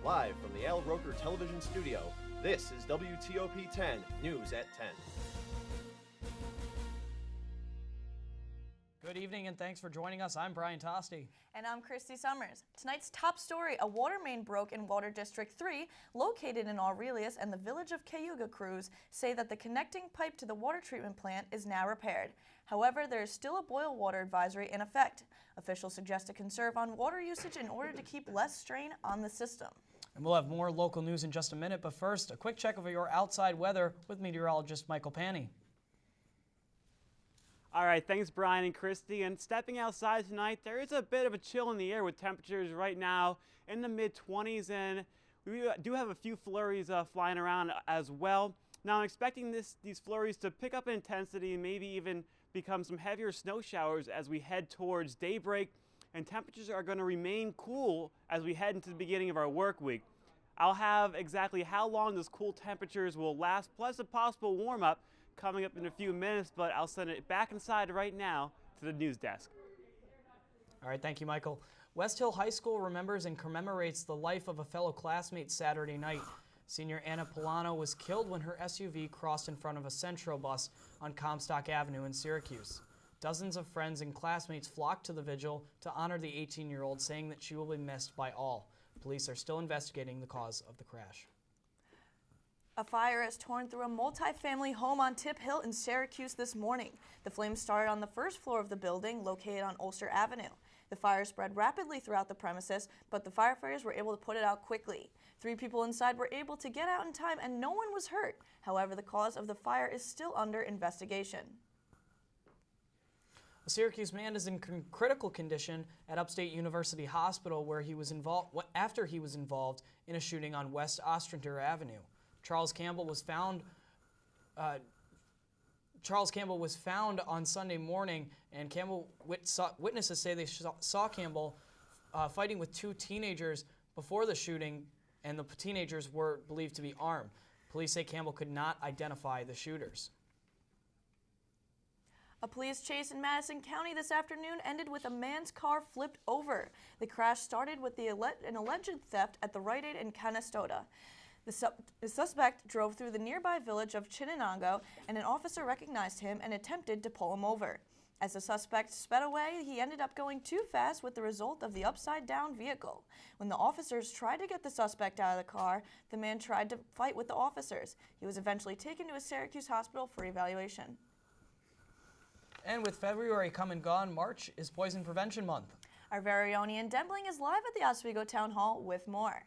Live from the Al Roker Television Studio, this is WTOP 10 News at 10. Good evening and thanks for joining us. I'm Brian Tosti. And I'm Christy Summers. Tonight's top story, a water main broke in Water District 3, located in Aurelius, and the village of Cayuga crews say that the connecting pipe to the water treatment plant is now repaired. However, there is still a boil water advisory in effect. Officials suggest to conserve on water usage in order to keep less strain on the system. And we'll have more local news in just a minute, but first, a quick check of your outside weather with meteorologist Michael Panny. All right, thanks Brian and Christy. And stepping outside tonight, there is a bit of a chill in the air with temperatures right now in the mid-20s, and we do have a few flurries flying around as well. Now I'm expecting these flurries to pick up in intensity and maybe even become some heavier snow showers as we head towards daybreak, and temperatures are going to remain cool as we head into the beginning of our work week. I'll have exactly how long those cool temperatures will last, plus a possible warm-up coming up in a few minutes, but I'll send it back inside right now to the news desk. All right, thank you, Michael. West Hill High School remembers and commemorates the life of a fellow classmate Saturday night. Senior Anna Polano was killed when her SUV crossed in front of a Centro bus on Comstock Avenue in Syracuse. Dozens of friends and classmates flocked to the vigil to honor the 18-year-old, saying that she will be missed by all. Police are still investigating the cause of the crash. A fire has torn through a multi-family home on Tip Hill in Syracuse this morning. The flames started on the first floor of the building located on Ulster Avenue. The fire spread rapidly throughout the premises, but the firefighters were able to put it out quickly. 3 people inside were able to get out in time and no one was hurt. However, the cause of the fire is still under investigation. A Syracuse man is in critical condition at Upstate University Hospital where he was after he was involved in a shooting on West Ostrander Avenue. Charles Campbell was found on Sunday morning, and witnesses say they saw Campbell fighting with 2 teenagers before the shooting, and the teenagers were believed to be armed. Police say Campbell could not identify the shooters. A police chase in Madison County this afternoon ended with a man's car flipped over. The crash started with an alleged theft at the Rite Aid in Canastota. The suspect drove through the nearby village of Chinango, and an officer recognized him and attempted to pull him over. As the suspect sped away, he ended up going too fast with the result of the upside-down vehicle. When the officers tried to get the suspect out of the car, the man tried to fight with the officers. He was eventually taken to a Syracuse hospital for evaluation. And with February come and gone, March is Poison Prevention Month. Our very own Ian Dembling is live at the Oswego Town Hall with more.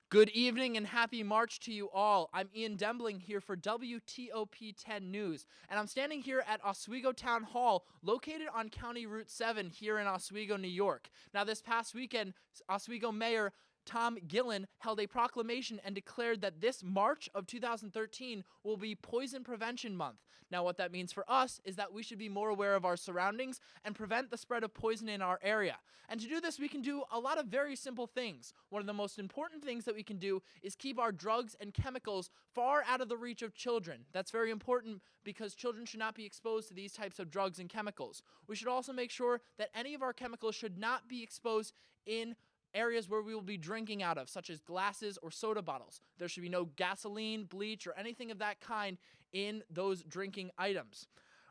Good evening and happy March to you all. I'm Ian Dembling here for WTOP 10 News, and I'm standing here at Oswego Town Hall, located on County Route 7 here in Oswego, New York. Now, this past weekend, Oswego Mayor Tom Gillen held a proclamation and declared that this March of 2013 will be Poison Prevention Month. Now, what that means for us is that we should be more aware of our surroundings and prevent the spread of poison in our area. And to do this, we can do a lot of very simple things. One of the most important things that we can do is keep our drugs and chemicals far out of the reach of children. That's very important because children should not be exposed to these types of drugs and chemicals. We should also make sure that any of our chemicals should not be exposed in areas where we will be drinking out of, such as glasses or soda bottles. There should be no gasoline, bleach, or anything of that kind in those drinking items.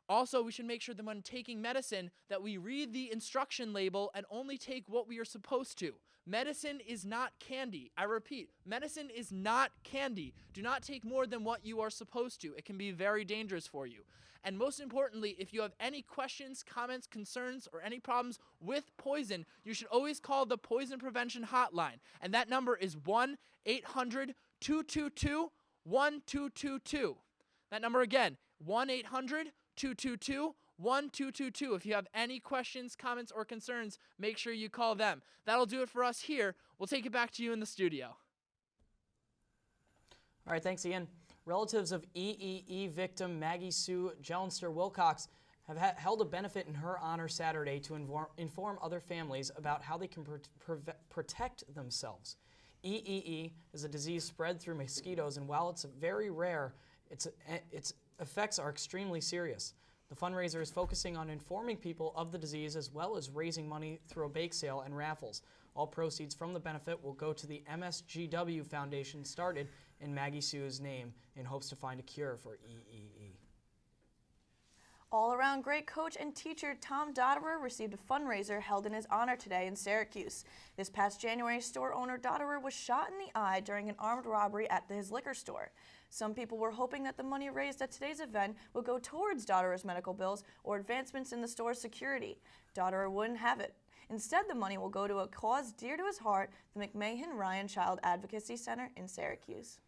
Also, we should make sure that when taking medicine that we read the instruction label and only take what we are supposed to. Medicine is not candy. I repeat, medicine is not candy. Do not take more than what you are supposed to. It can be very dangerous for you. And most importantly, if you have any questions, comments, concerns, or any problems with poison, you should always call the Poison Prevention Hotline. And that number is 1-800-222-1222. That number again, 1-800-222-1222. If you have any questions, comments, or concerns, make sure you call them. That'll do it for us here. We'll take it back to you in the studio. All right, thanks, Ian. Relatives of EEE victim Maggie Sue Jellenster Wilcox have held a benefit in her honor Saturday to inform other families about how they can protect themselves. EEE is a disease spread through mosquitoes, and while it's very rare, its effects are extremely serious. The fundraiser is focusing on informing people of the disease as well as raising money through a bake sale and raffles. All proceeds from the benefit will go to the MSGW Foundation, started in Maggie Sue's name, in hopes to find a cure for EEE. All-around great coach and teacher Tom Dotterer received a fundraiser held in his honor today in Syracuse. This past January, store owner Dotterer was shot in the eye during an armed robbery at his liquor store. Some people were hoping that the money raised at today's event would go towards Dotterer's medical bills or advancements in the store's security. Dotterer wouldn't have it. Instead, the money will go to a cause dear to his heart, the McMahon Ryan Child Advocacy Center in Syracuse.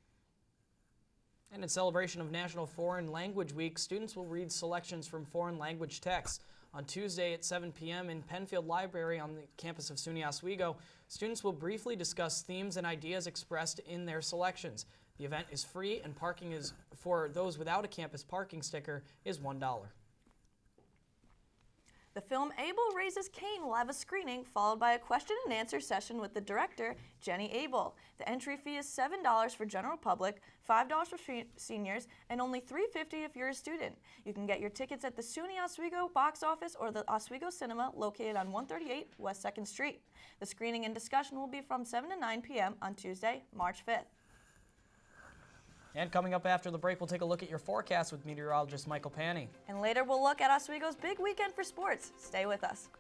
And in celebration of National Foreign Language Week, students will read selections from foreign language texts. On Tuesday at 7 p.m. in Penfield Library on the campus of SUNY Oswego, students will briefly discuss themes and ideas expressed in their selections. The event is free, and parking is for those without a campus parking sticker is $1. The film Abel Raises Cain will have a screening followed by a question and answer session with the director, Jenny Abel. The entry fee is $7 for general public, $5 for seniors, and only $3.50 if you're a student. You can get your tickets at the SUNY Oswego box office or the Oswego Cinema located on 138 West 2nd Street. The screening and discussion will be from 7 to 9 p.m. on Tuesday, March 5th. And coming up after the break, we'll take a look at your forecast with meteorologist Michael Panny. And later we'll look at Oswego's big weekend for sports. Stay with us.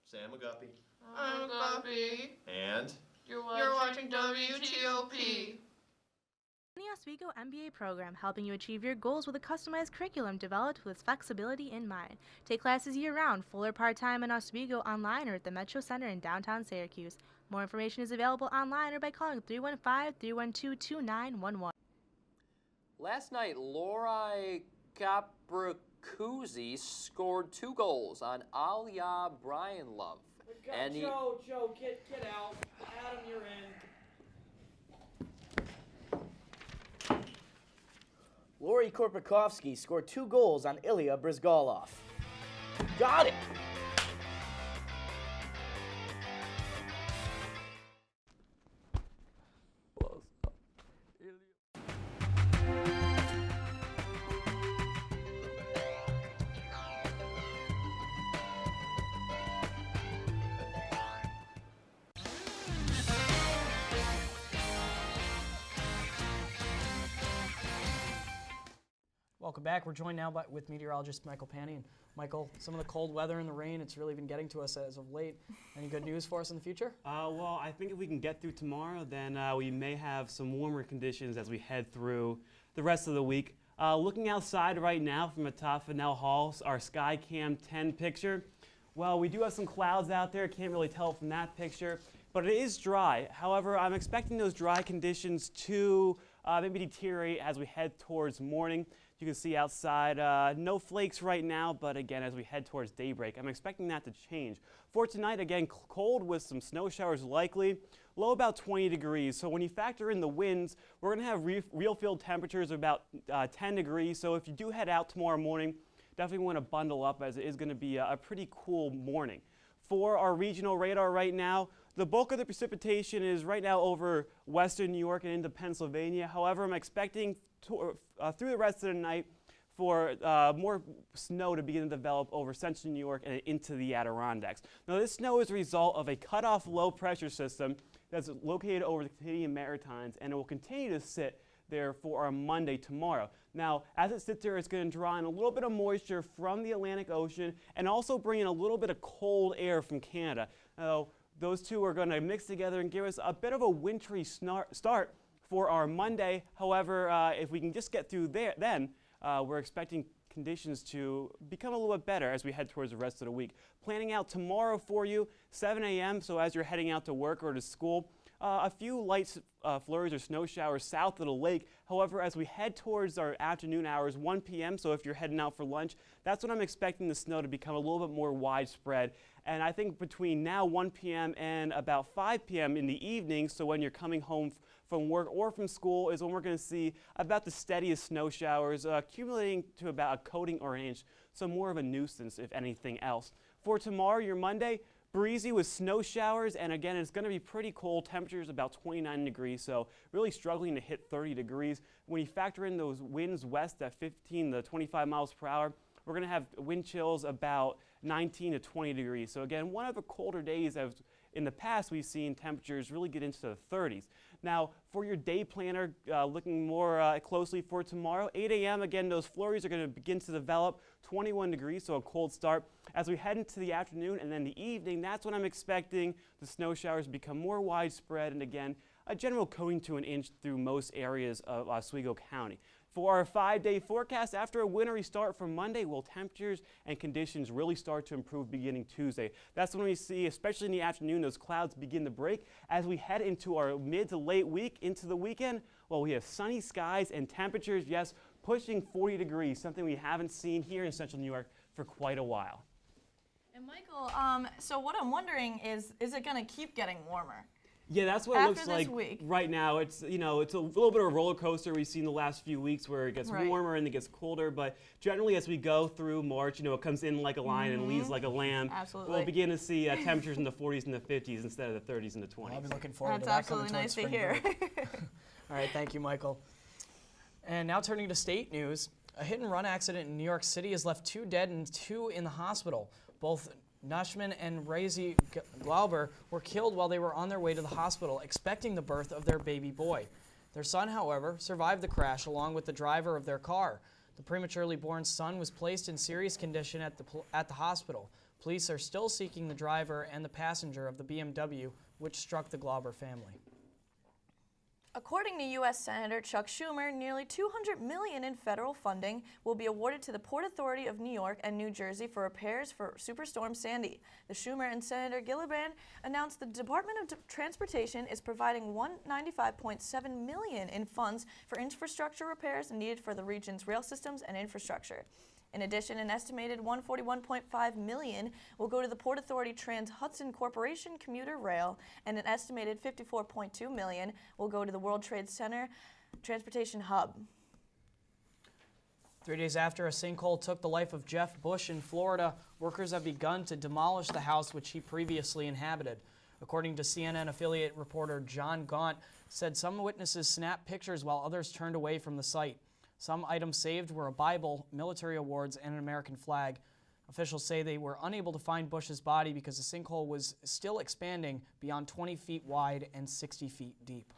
Sam McGuffey. I'm Guppy. And You're watching WTOP. The Oswego MBA program, helping you achieve your goals with a customized curriculum developed with flexibility in mind. Take classes year-round, full or part-time in Oswego, online or at the Metro Center in downtown Syracuse. More information is available online or by calling 315-312-2911. Last night, Lori Capricuzzi scored 2 goals on Aliyah Brian Love. Joe, get out. Adam, you're in. Lori Korpakovsky scored 2 goals on Ilya Brizgalov. Got it! Welcome back. We're joined now with meteorologist Michael Panny. And Michael, some of the cold weather and the rain, it's really been getting to us as of late. Any good news for us in the future? Well, I think if we can get through tomorrow, then we may have some warmer conditions as we head through the rest of the week. Looking outside right now from atop Fennell Hall, our Skycam 10 picture. Well, we do have some clouds out there. Can't really tell from that picture, but it is dry. However, I'm expecting those dry conditions to maybe deteriorate as we head towards morning. You can see outside, no flakes right now, but again, as we head towards daybreak, I'm expecting that to change. For tonight, again, cold with some snow showers likely, low about 20 degrees. So when you factor in the winds, we're going to have real field temperatures of about 10 degrees. So if you do head out tomorrow morning, definitely want to bundle up as it is going to be a pretty cool morning. For our regional radar right now, the bulk of the precipitation is right now over western New York and into Pennsylvania. However, I'm expecting through the rest of the night for more snow to begin to develop over central New York and into the Adirondacks. Now, this snow is a result of a cutoff low pressure system that's located over the Canadian Maritimes, and it will continue to sit there for our Monday tomorrow. Now, as it sits there, it's going to draw in a little bit of moisture from the Atlantic Ocean and also bring in a little bit of cold air from Canada. Now, those two are going to mix together and give us a bit of a wintry start for our Monday. However, if we can just get through there, then we're expecting conditions to become a little bit better as we head towards the rest of the week. Planning out tomorrow for you, 7 a.m., so as you're heading out to work or to school, a few light flurries or snow showers south of the lake. However, as we head towards our afternoon hours, 1 p.m., so if you're heading out for lunch, that's when I'm expecting the snow to become a little bit more widespread. And I think between now 1 p.m. and about 5 p.m. in the evening, so when you're coming home from work or from school, is when we're going to see about the steadiest snow showers, accumulating to about a coating or an inch, so more of a nuisance if anything else. For tomorrow, your Monday, breezy with snow showers, and again, it's going to be pretty cold. Temperatures about 29 degrees, so really struggling to hit 30 degrees. When you factor in those winds west at 15 to 25 miles per hour, we're going to have wind chills about 19 to 20 degrees. So again, one of the colder days as in the past we've seen temperatures really get into the 30s. Now, for your day planner, looking more closely for tomorrow, 8 a.m., again, those flurries are going to begin to develop, 21 degrees, so a cold start. As we head into the afternoon and then the evening, that's when I'm expecting the snow showers to become more widespread, and again, a general coating to an inch through most areas of Oswego County. For our 5-day forecast, after a wintry start from Monday, will temperatures and conditions really start to improve beginning Tuesday. That's when we see, especially in the afternoon, those clouds begin to break. As we head into our mid to late week, into the weekend, well, we have sunny skies and temperatures, yes, pushing 40 degrees, something we haven't seen here in central New York for quite a while. And Michael, so what I'm wondering is it going to keep getting warmer? Yeah, that's what After it looks like week. right now. It's, you know, it's a little bit of a roller coaster we've seen the last few weeks where it gets warmer and it gets colder, but generally as we go through March, you know, it comes in like a lion and leaves like a lamb. Absolutely. We'll begin to see temperatures in the 40s and the 50s instead of the 30s and the 20s. I'll be looking forward to That's that coming absolutely nice to towards hear. spring break. All right, thank you, Michael. And now turning to state news, a hit-and-run accident in New York City has left 2 dead and 2 in the hospital. Both Nushman and Razi Glauber were killed while they were on their way to the hospital, expecting the birth of their baby boy. Their son, however, survived the crash along with the driver of their car. The prematurely born son was placed in serious condition at the hospital. Police are still seeking the driver and the passenger of the BMW, which struck the Glauber family. According to U.S. Senator Chuck Schumer, nearly $200 million in federal funding will be awarded to the Port Authority of New York and New Jersey for repairs for Superstorm Sandy. The Schumer and Senator Gillibrand announced the Department of Transportation is providing $195.7 million in funds for infrastructure repairs needed for the region's rail systems and infrastructure. In addition, an estimated $141.5 million will go to the Port Authority Trans-Hudson Corporation commuter rail, and an estimated $54.2 million will go to the World Trade Center Transportation Hub. 3 days after a sinkhole took the life of Jeff Bush in Florida, workers have begun to demolish the house which he previously inhabited. According to CNN affiliate reporter John Gaunt, said some witnesses snapped pictures while others turned away from the site. Some items saved were a Bible, military awards, and an American flag. Officials say they were unable to find Bush's body because the sinkhole was still expanding beyond 20 feet wide and 60 feet deep.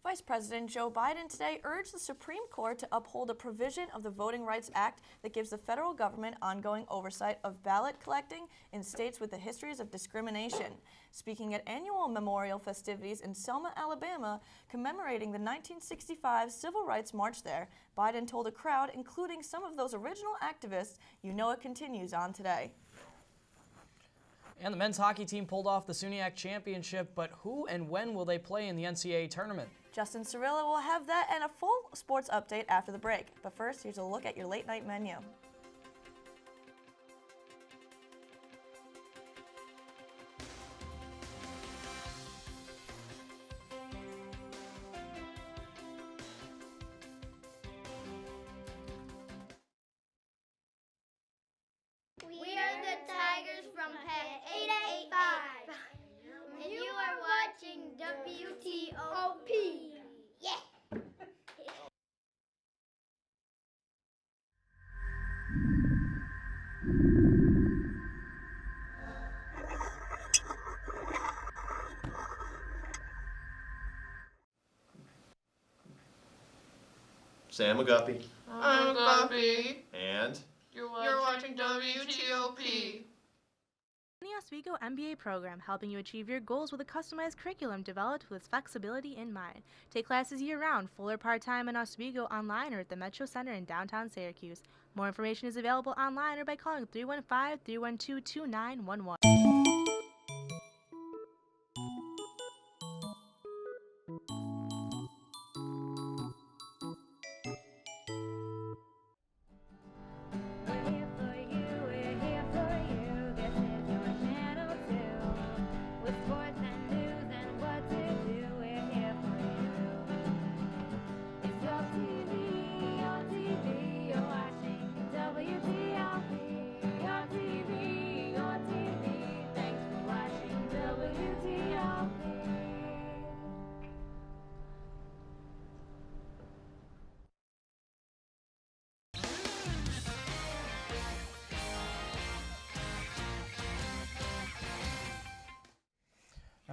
Vice President Joe Biden today urged the Supreme Court to uphold a provision of the Voting Rights Act that gives the federal government ongoing oversight of ballot collecting in states with the histories of discrimination. Speaking at annual memorial festivities in Selma, Alabama, commemorating the 1965 Civil Rights March there, Biden told a crowd, including some of those original activists, "You know it continues on today." And the men's hockey team pulled off the SUNYAC championship, but who and when will they play in the NCAA tournament? Justin Cirillo will have that and a full sports update after the break. But first, here's a look at your late night menu. We are the Tigers from Pet 885. And you are watching WTOP. Yeah. Sam McGuppy. I'm Guppy. And You're watching WTOP. The Oswego MBA program, helping you achieve your goals with a customized curriculum developed with flexibility in mind. Take classes year-round, full or part-time in Oswego, online or at the Metro Center in downtown Syracuse. More information is available online or by calling 315-312-2911.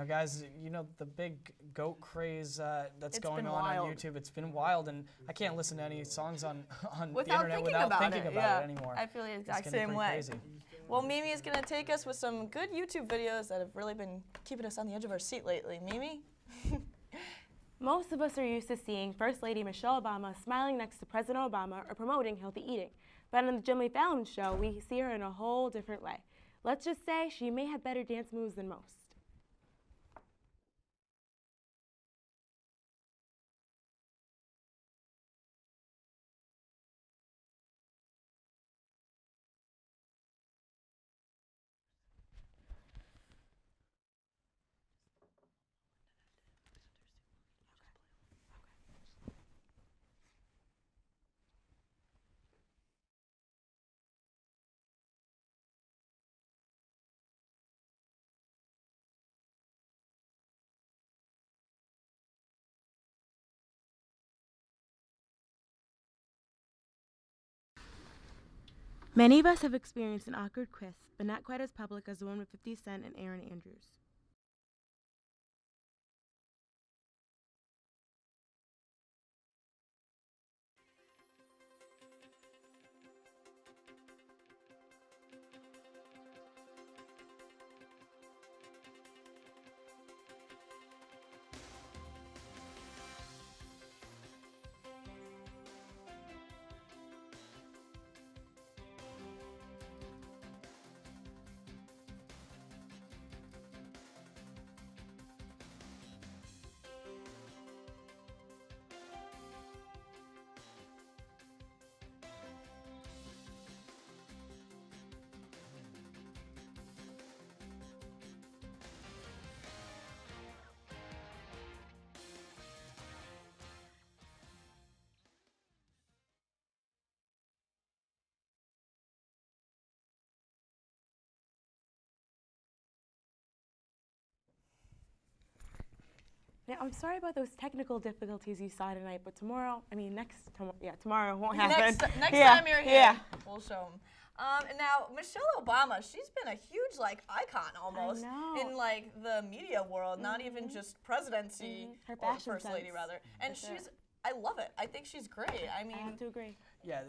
Guys, you know the big goat craze that's It's going been on wild. YouTube. It's been wild, and I can't listen to any songs on the Without internet thinking without about thinking it, about yeah. it anymore. I feel the It's exact getting same pretty way. crazy. Well, Mimi is going to take us with some good YouTube videos that have really been keeping us on the edge of our seat lately. Mimi? Most of us are used to seeing First Lady Michelle Obama smiling next to President Obama or promoting healthy eating. But on the Jimmy Fallon show, we see her in a whole different way. Let's just say she may have better dance moves than most. Many of us have experienced an awkward kiss, but not quite as public as the one with 50 Cent and Aaron Andrews. Now, I'm sorry about those technical difficulties you saw tonight, but tomorrow won't happen. Next Yeah, time you're here, yeah. we'll show them. And now, Michelle Obama, she's been a huge, icon almost know. in, the media world, not even just presidency, Her or fashion first lady, sense, rather. And for sure. I love it. I think she's great. I mean, I have to agree. Yeah,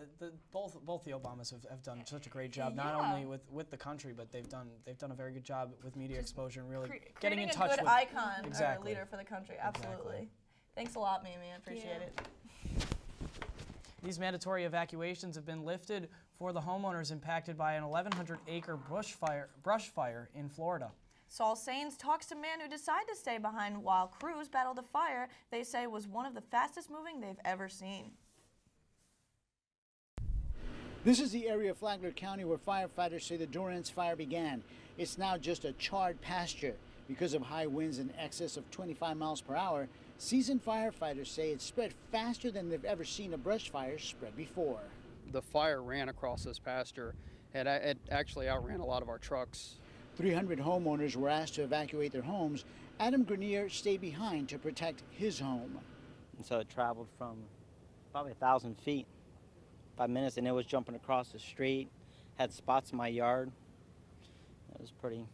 both the Obamas have done such a great job, not Yeah. only with the country, but they've done a very good job with media exposure and really getting creating in a touch good with icon or exactly. leader for the country. Absolutely. Exactly. Thanks a lot, Mimi. I appreciate it. These mandatory evacuations have been lifted for the homeowners impacted by an 1,100-acre brush fire in Florida. Saul Sains talks to man who decided to stay behind while crews battled the fire they say was one of the fastest moving they've ever seen. This is the area of Flagler County where firefighters say the Dorrance fire began. It's now just a charred pasture. Because of high winds in excess of 25 miles per hour, seasoned firefighters say it spread faster than they've ever seen a brush fire spread before. The fire ran across this pasture. It actually outran a lot of our trucks. 300 homeowners were asked to evacuate their homes. Adam Grenier stayed behind to protect his home. And so it traveled from probably 1,000 feet, 5 minutes, and it was jumping across the street, had spots in my yard. It was pretty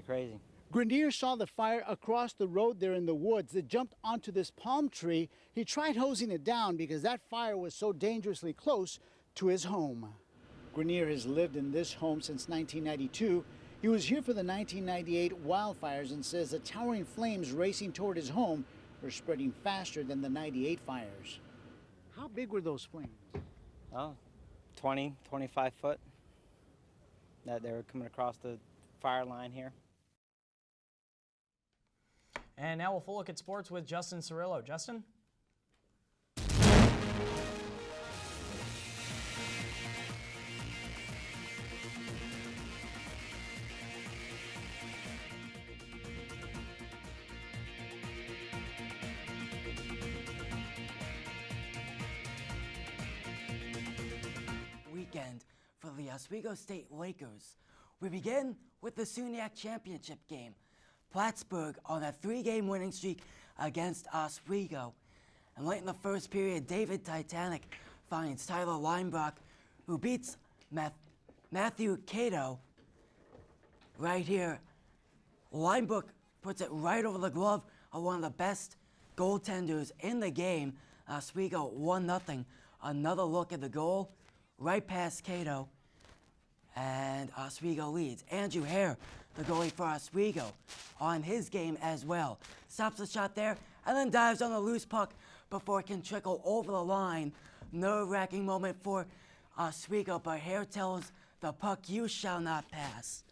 crazy. Grenier saw the fire across the road there in the woods. It jumped onto this palm tree. He tried hosing it down because that fire was so dangerously close to his home. Grenier has lived in this home since 1992. He was here for the 1998 wildfires and says the towering flames racing toward his home were spreading faster than the 98 fires. How big were those flames? Oh, 20, 25 foot. That they were coming across the fire line here. And now we'll full look at sports with Justin Cirillo. Justin? Weekend for the Oswego State Lakers. We begin with the SUNYAC Championship game. Plattsburgh on a 3-game winning streak against Oswego. And late in the first period, David Titanic finds Tyler Leinbach, who beats Matthew Cato right here. Leinbach puts it right over the glove of one of the best goaltenders in the game. Oswego 1-0. Another look at the goal, right past Cato, and Oswego leads. Andrew Hare, the goalie for Oswego, on his game as well. Stops the shot there and then dives on the loose puck before it can trickle over the line. Nerve-wracking moment for Oswego, but Hare tells the puck, "You shall not pass."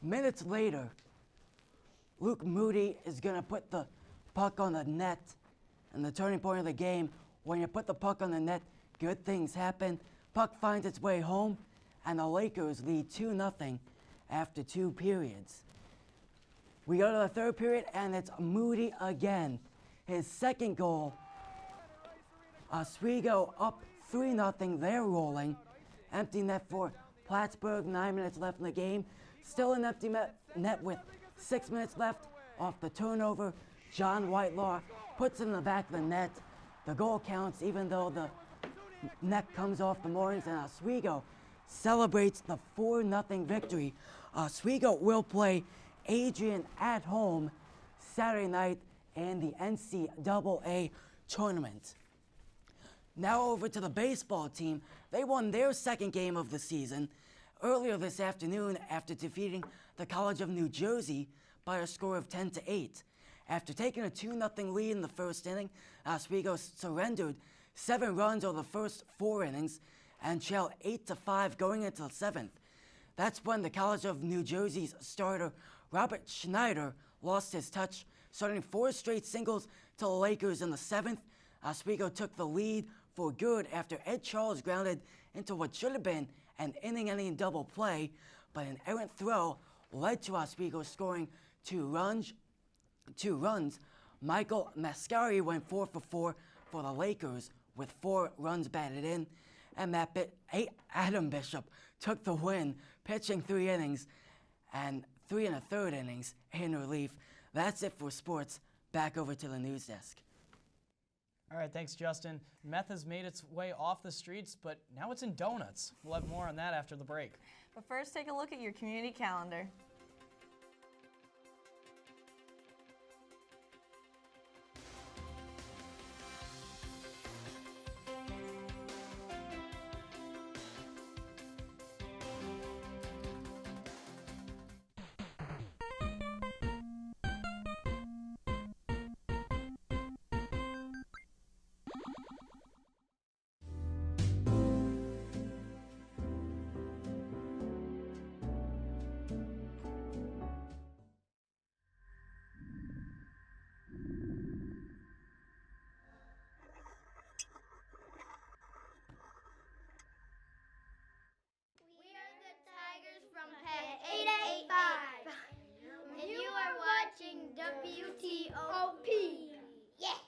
Minutes later, Luke Moody is going to put the puck on the net. And the turning point of the game, when you put the puck on the net, good things happen. Puck finds its way home, and the Lakers lead 2-0 after 2 periods. We go to the third period, and it's Moody again. His second goal. Oswego up 3-0. They're rolling. Empty net for Plattsburgh. 9 minutes left in the game. Still an empty net with 6 minutes left. Off the turnover, John Whitelaw puts it in the back of the net. The goal counts even though the net comes off the moorings, and Oswego celebrates the 4-0 victory. Oswego will play Adrian at home Saturday night in the NCAA tournament. Now over to the baseball team. They won their second game of the season earlier this afternoon after defeating the College of New Jersey by a score of 10-8. After taking a 2-0 lead in the first inning, Oswego surrendered 7 runs over the first 4 innings and trailed 8-5 going into the 7th. That's when the College of New Jersey's starter, Robert Schneider, lost his touch, starting 4 straight singles to the Lakers in the 7th. Oswego took the lead for good after Ed Charles grounded into what should have been an inning-ending double play, but an errant throw led to Oswego scoring 2 runs. Michael Mascari went 4 for 4 for the Lakers with 4 runs batted in, and Adam Bishop took the win, pitching 3 innings and 3 1/3 innings in relief. That's it for sports. Back over to the news desk. All right, thanks, Justin. Meth has made its way off the streets, but now it's in donuts. We'll have more on that after the break. But first, take a look at your community calendar. From Pet 885. And you are watching WTOP. Yeah.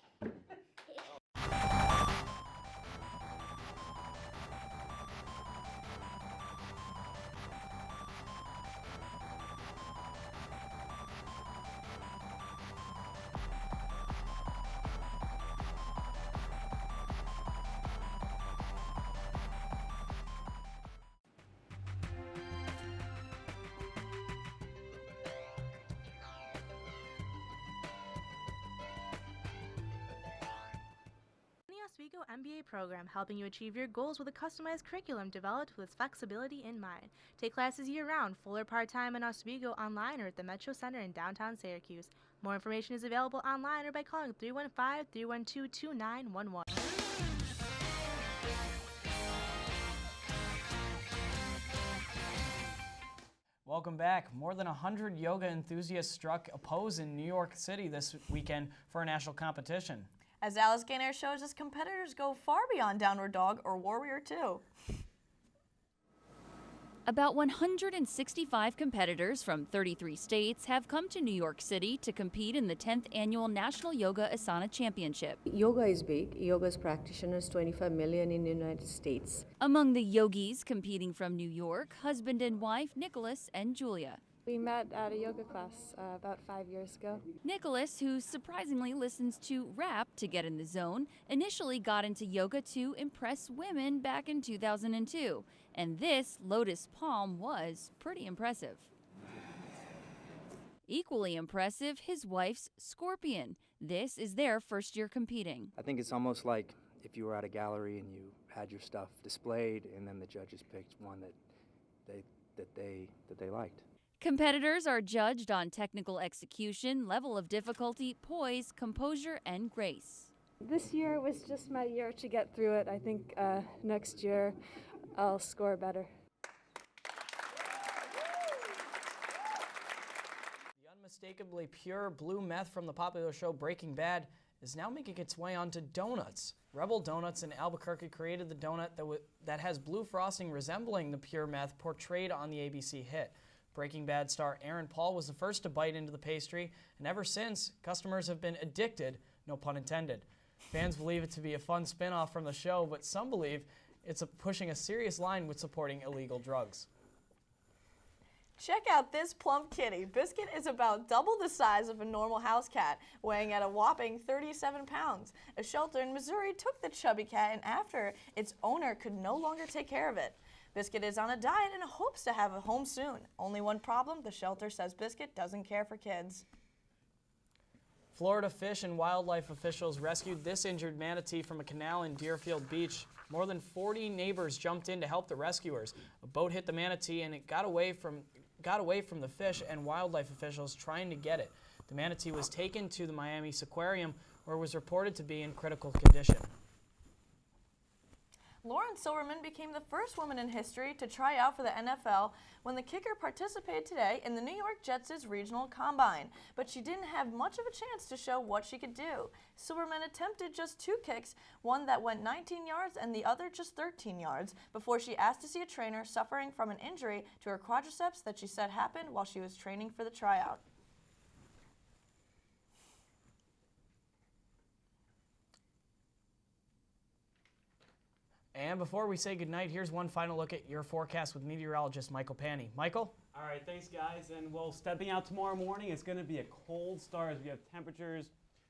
Oswego MBA program helping you achieve your goals with a customized curriculum developed with flexibility in mind. Take classes year-round, full or part-time in Oswego online or at the Metro Center in downtown Syracuse. More information is available online or by calling 315-312-2911. Welcome back. More than 100 yoga enthusiasts struck a pose in New York City this weekend for a national competition. As Alice Gaynor shows us, competitors go far beyond Downward Dog or Warrior 2. About 165 competitors from 33 states have come to New York City to compete in the 10th annual National Yoga Asana Championship. Yoga is big. Yoga's practitioners, 25 million in the United States. Among the yogis competing from New York, husband and wife Nicholas and Julia. We met at a yoga class about 5 years ago. Nicholas, who surprisingly listens to rap to get in the zone, initially got into yoga to impress women back in 2002. And this Lotus Palm was pretty impressive. Equally impressive, his wife's Scorpion. This is their first year competing. I think it's almost like if you were at a gallery and you had your stuff displayed and then the judges picked one that they liked. Competitors are judged on technical execution, level of difficulty, poise, composure, and grace. This year was just my year to get through it. I think next year I'll score better. The unmistakably pure blue meth from the popular show Breaking Bad is now making its way onto donuts. Rebel Donuts in Albuquerque created the donut that has blue frosting resembling the pure meth portrayed on the ABC hit. Breaking Bad star Aaron Paul was the first to bite into the pastry, and ever since, customers have been addicted, no pun intended. Fans believe it to be a fun spin-off from the show, but some believe it's pushing a serious line with supporting illegal drugs. Check out this plump kitty. Biscuit is about double the size of a normal house cat, weighing at a whopping 37 pounds. A shelter in Missouri took the chubby cat, and after its owner could no longer take care of it. Biscuit is on a diet and hopes to have a home soon. Only one problem, the shelter says Biscuit doesn't care for kids. Florida Fish and Wildlife officials rescued this injured manatee from a canal in Deerfield Beach. More than 40 neighbors jumped in to help the rescuers. A boat hit the manatee and it got away from the fish and wildlife officials trying to get it. The manatee was taken to the Miami Seaquarium, where it was reported to be in critical condition. Lauren Silverman became the first woman in history to try out for the NFL when the kicker participated today in the New York Jets' regional combine, but she didn't have much of a chance to show what she could do. Silverman attempted just 2 kicks, one that went 19 yards and the other just 13 yards, before she asked to see a trainer suffering from an injury to her quadriceps that she said happened while she was training for the tryout. And before we say goodnight, here's one final look at your forecast with meteorologist Michael Panny. Michael? All right, thanks, guys. And well, stepping out tomorrow morning, it's going to be a cold start as we have temperatures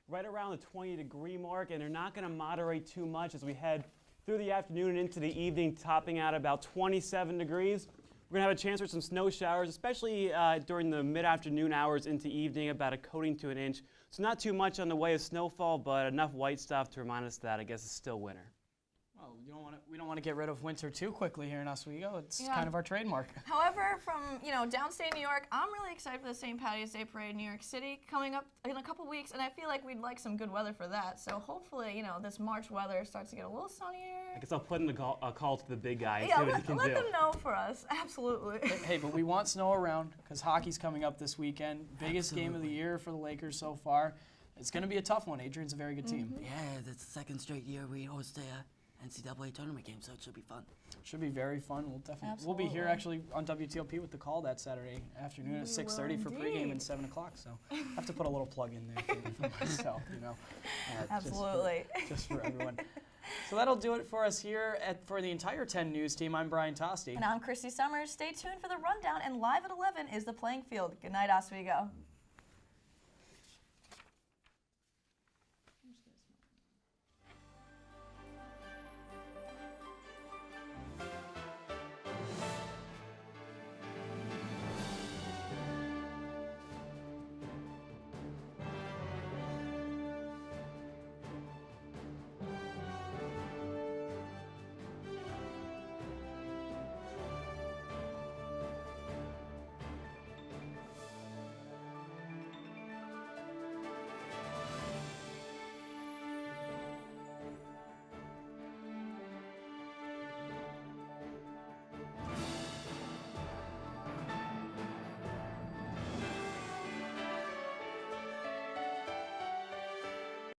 right around the 20-degree mark, and they're not going to moderate too much as we head through the afternoon and into the evening, topping out about 27 degrees. We're going to have a chance for some snow showers, especially during the mid-afternoon hours into evening, about a coating to an inch. So not too much on the way of snowfall, but enough white stuff to remind us that I guess it's still winter. Well, we don't want to get rid of winter too quickly here in Oswego. It's kind of our trademark. However, from downstate New York, I'm really excited for the St. Patty's Day Parade in New York City coming up in a couple weeks, and I feel like we'd like some good weather for that. So hopefully, this March weather starts to get a little sunnier. I guess I'll put in the call to the big guy and see what he can do. Let them know for us. Absolutely. Hey, but we want snow around because hockey's coming up this weekend. Biggest game of the year for the Lakers so far. It's going to be a tough one. Adrian's a very good team. Yeah, that's the second straight year we host a NCAA tournament game, so it should be fun. Should be very fun. We'll be here actually on WTOP with the call that Saturday afternoon at 6:30 for pregame and 7 o'clock. So I have to put a little plug in there for myself, Absolutely. Just for everyone. So that'll do it for us here for the entire 10 News team. I'm Brian Tosti. And I'm Christy Summers. Stay tuned for the rundown, and live at 11 is the playing field. Good night, Oswego.